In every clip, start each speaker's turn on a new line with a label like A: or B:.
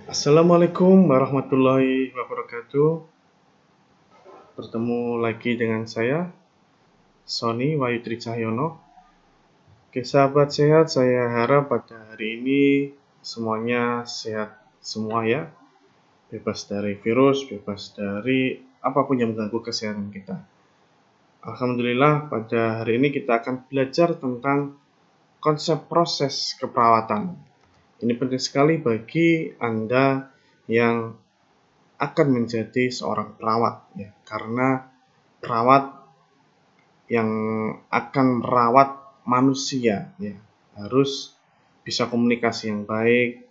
A: Assalamualaikum warahmatullahi wabarakatuh. Bertemu lagi dengan saya, Sony Wayu Tricahyono. Oke, sahabat sehat, saya harap pada hari ini semuanya sehat semua ya. Bebas dari virus, bebas dari apapun yang mengganggu kesehatan kita. Alhamdulillah, pada hari ini kita akan belajar tentang konsep proses keperawatan. Ini penting sekali bagi Anda yang akan menjadi seorang perawat ya, karena perawat yang akan merawat manusia ya harus bisa komunikasi yang baik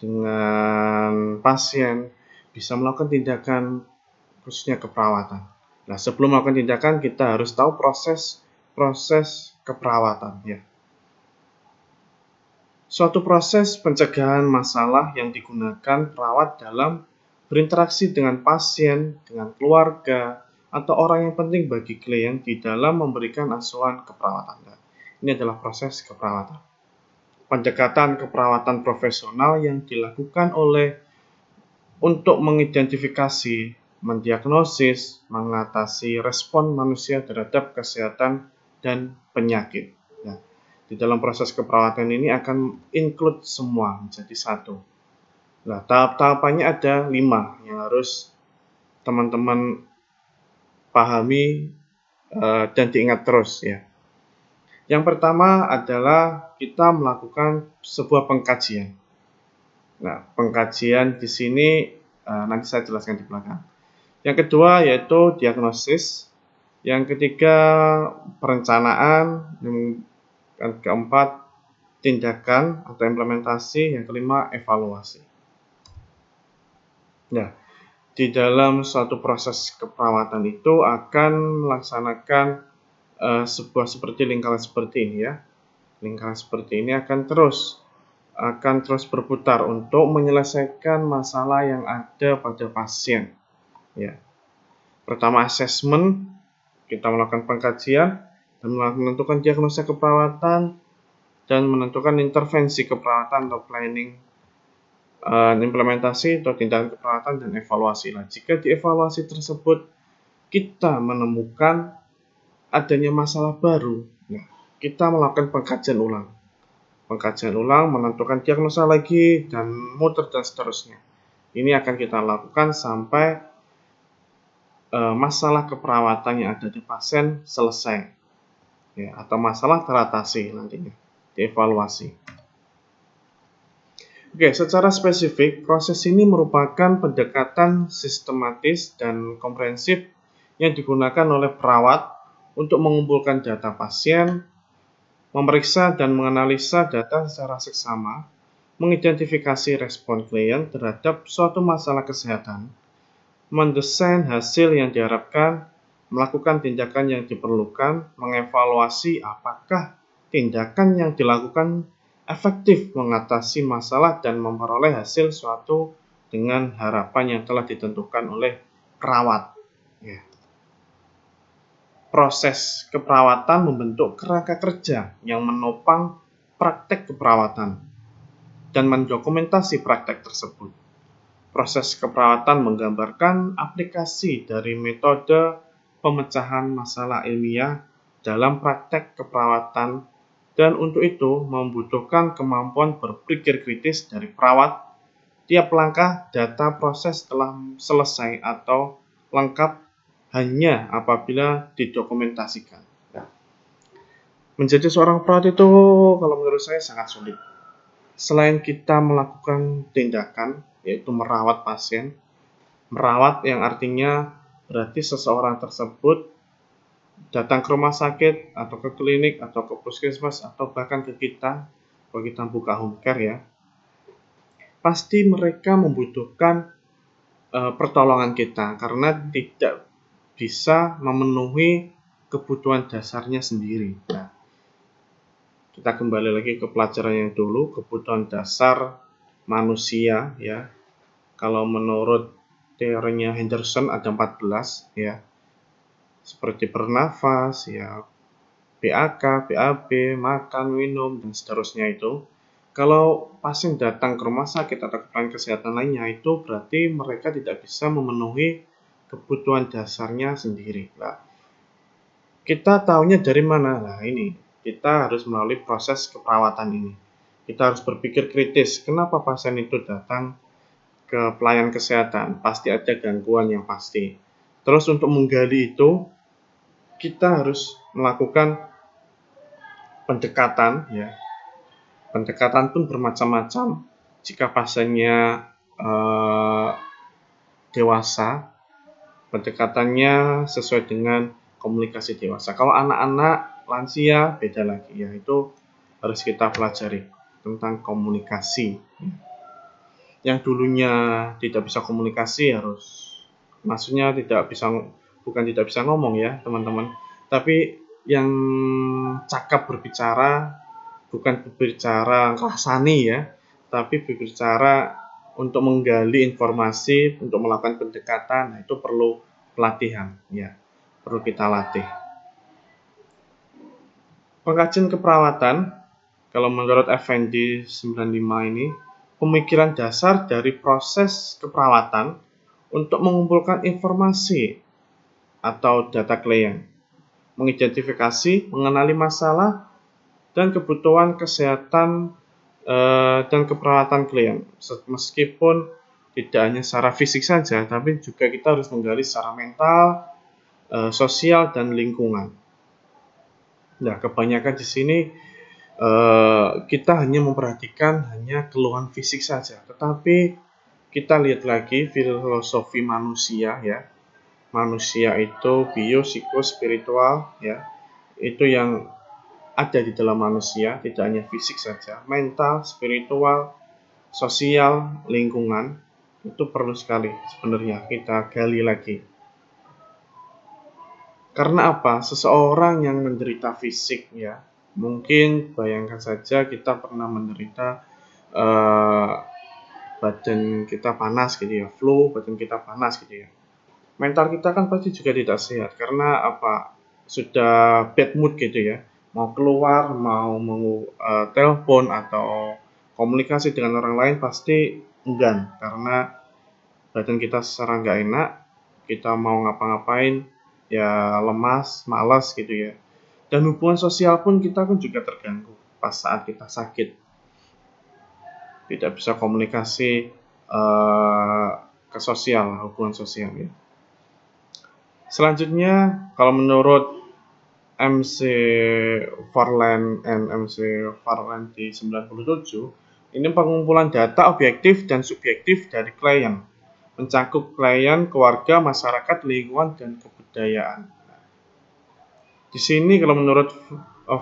A: dengan pasien, bisa melakukan tindakan khususnya keperawatan. Nah, sebelum melakukan tindakan kita harus tahu proses keperawatan ya. Suatu proses pencegahan masalah yang digunakan perawat dalam berinteraksi dengan pasien, dengan keluarga, atau orang yang penting bagi klien di dalam memberikan asuhan keperawatan. Ini adalah proses keperawatan. Pendekatan keperawatan profesional yang dilakukan untuk mengidentifikasi, mendiagnosis, mengatasi respon manusia terhadap kesehatan dan penyakit. Di dalam proses keperawatan ini akan include semua menjadi satu. Nah, tahap-tahapannya ada 5 yang harus teman-teman pahami dan diingat terus ya. Yang pertama adalah kita melakukan sebuah pengkajian. Nah, pengkajian di sini nanti saya jelaskan di belakang. Yang kedua yaitu diagnosis. Yang ketiga perencanaan. Yang keempat tindakan atau implementasi, yang kelima evaluasi. Nah, di dalam suatu proses keperawatan itu akan melaksanakan sebuah seperti lingkaran seperti ini ya. Lingkaran seperti ini akan terus berputar untuk menyelesaikan masalah yang ada pada pasien. Ya. Pertama assessment, kita melakukan pengkajian dan menentukan diagnosa keperawatan dan menentukan intervensi keperawatan atau planning, implementasi atau tindakan keperawatan dan evaluasi. Nah, jika di evaluasi tersebut kita menemukan adanya masalah baru, nah, kita melakukan pengkajian ulang, menentukan diagnosa lagi dan muter dan seterusnya. Ini akan kita lakukan sampai masalah keperawatan yang ada di pasien selesai, ya, atau masalah teratasi nantinya. Dievaluasi. Oke, secara spesifik, proses ini merupakan pendekatan sistematis dan komprehensif yang digunakan oleh perawat untuk mengumpulkan data pasien, memeriksa dan menganalisa data secara seksama, mengidentifikasi respon klien terhadap suatu masalah kesehatan, mendesain hasil yang diharapkan, melakukan tindakan yang diperlukan, mengevaluasi apakah tindakan yang dilakukan efektif mengatasi masalah dan memperoleh hasil suatu dengan harapan yang telah ditentukan oleh perawat. Ya. Proses keperawatan membentuk kerangka kerja yang menopang praktek keperawatan dan mendokumentasi praktek tersebut. Proses keperawatan menggambarkan aplikasi dari metode pemecahan masalah ilmiah dalam praktek keperawatan, dan untuk itu membutuhkan kemampuan berpikir kritis dari perawat. Tiap langkah data proses telah selesai atau lengkap hanya apabila didokumentasikan. Menjadi seorang perawat itu kalau menurut saya sangat sulit. Selain kita melakukan tindakan, yaitu merawat pasien, merawat yang artinya berarti seseorang tersebut datang ke rumah sakit atau ke klinik atau ke puskesmas atau bahkan ke kita, kalau kita buka home care ya, pasti mereka membutuhkan pertolongan kita karena tidak bisa memenuhi kebutuhan dasarnya sendiri. Nah, kita kembali lagi ke pelajaran yang dulu, kebutuhan dasar manusia ya. Kalau menurut teorinya Henderson ada 14 ya. Seperti bernafas ya, BAK, BAB, makan, minum dan seterusnya itu. Kalau pasien datang ke rumah sakit atau ke pelayanan kesehatan lainnya, itu berarti mereka tidak bisa memenuhi kebutuhan dasarnya sendiri. Nah, kita tahunya dari mana? Nah, ini kita harus melalui proses keperawatan ini. Kita harus berpikir kritis, kenapa pasien itu datang ke pelayanan kesehatan? Pasti ada gangguan yang pasti. Terus untuk menggali itu, kita harus melakukan pendekatan, ya. Pendekatan pun bermacam-macam. Jika pasiennya dewasa, pendekatannya sesuai dengan komunikasi dewasa. Kalau anak-anak, lansia, beda lagi. Ya, itu harus kita pelajari tentang komunikasi. Yang dulunya tidak bisa komunikasi maksudnya bukan tidak bisa ngomong ya teman-teman, tapi yang cakap berbicara, bukan berbicara rasani ya, tapi berbicara untuk menggali informasi, untuk melakukan pendekatan. Nah, itu perlu pelatihan ya, perlu kita latih. Pengkajian keperawatan, kalau menurut Effendi 95 ini, pemikiran dasar dari proses keperawatan untuk mengumpulkan informasi atau data klien, mengidentifikasi, mengenali masalah dan kebutuhan kesehatan dan keperawatan klien. Meskipun tidak hanya secara fisik saja, tapi juga kita harus menggali secara mental, sosial, dan lingkungan. Nah, kebanyakan di sini kita hanya memperhatikan hanya keluhan fisik saja, tetapi kita lihat lagi filosofi manusia ya. Manusia itu bio, psiko, spiritual ya. Itu yang ada di dalam manusia, tidak hanya fisik saja, mental, spiritual, sosial, lingkungan. Itu perlu sekali sebenarnya kita gali lagi. Karena apa? Seseorang yang menderita fisik ya, mungkin bayangkan saja kita pernah menderita badan kita panas gitu ya, flu, badan kita panas gitu ya. Mental kita kan pasti juga tidak sehat karena apa? Sudah bad mood gitu ya. Mau keluar, mau telepon atau komunikasi dengan orang lain pasti enggan karena badan kita secara nggak enak, kita mau ngapa-ngapain ya lemas, malas gitu ya. Dan hubungan sosial pun kita kan juga terganggu pas saat kita sakit. Tidak bisa komunikasi ke sosial, hubungan sosial ya. Selanjutnya, kalau menurut MC Farland and MC Farland di 97, ini pengumpulan data objektif dan subjektif dari klien, mencakup klien, keluarga, masyarakat, lingkungan, dan kebudayaan. Di sini kalau menurut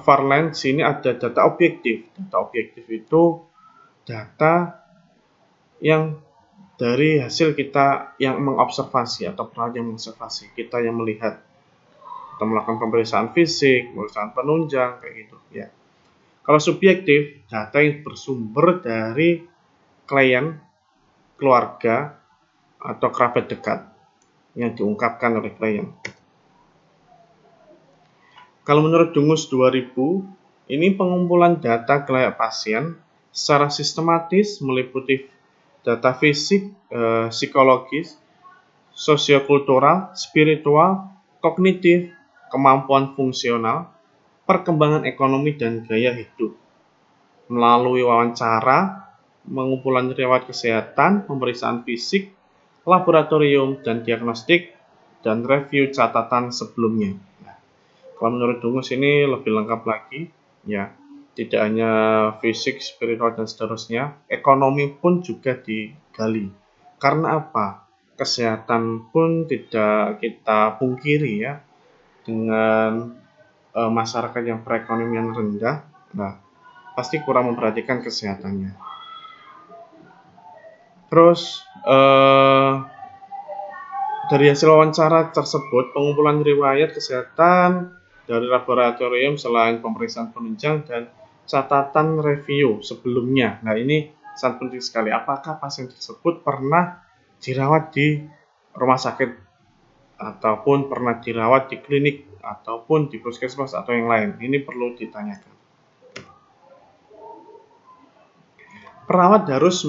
A: Farland, di sini ada data objektif. Data objektif itu data yang dari hasil kita yang mengobservasi atau perawat yang mengobservasi, kita yang melihat atau melakukan pemeriksaan fisik, pemeriksaan penunjang kayak gitu ya. Kalau subjektif, data yang bersumber dari klien, keluarga, atau kerabat dekat yang diungkapkan oleh klien. Kalau menurut Dungus 2000, ini pengumpulan data klien pasien secara sistematis meliputi data fisik, psikologis, sosiokultural, spiritual, kognitif, kemampuan fungsional, perkembangan ekonomi dan gaya hidup. Melalui wawancara, pengumpulan riwayat kesehatan, pemeriksaan fisik, laboratorium dan diagnostik, dan review catatan sebelumnya. Nah, kalau menurut Dungus ini lebih lengkap lagi, ya. Tidak hanya fisik, spiritual, dan seterusnya, ekonomi pun juga digali. Karena apa? Kesehatan pun tidak kita pungkiri ya, dengan masyarakat yang perekonomian rendah, nah pasti kurang memperhatikan kesehatannya. Terus dari hasil wawancara tersebut, pengumpulan riwayat kesehatan dari laboratorium selain pemeriksaan penunjang dan catatan review sebelumnya. Nah, ini sangat penting sekali. Apakah pasien tersebut pernah dirawat di rumah sakit ataupun pernah dirawat di klinik ataupun di puskesmas atau yang lain? Ini perlu ditanyakan. Perawat harus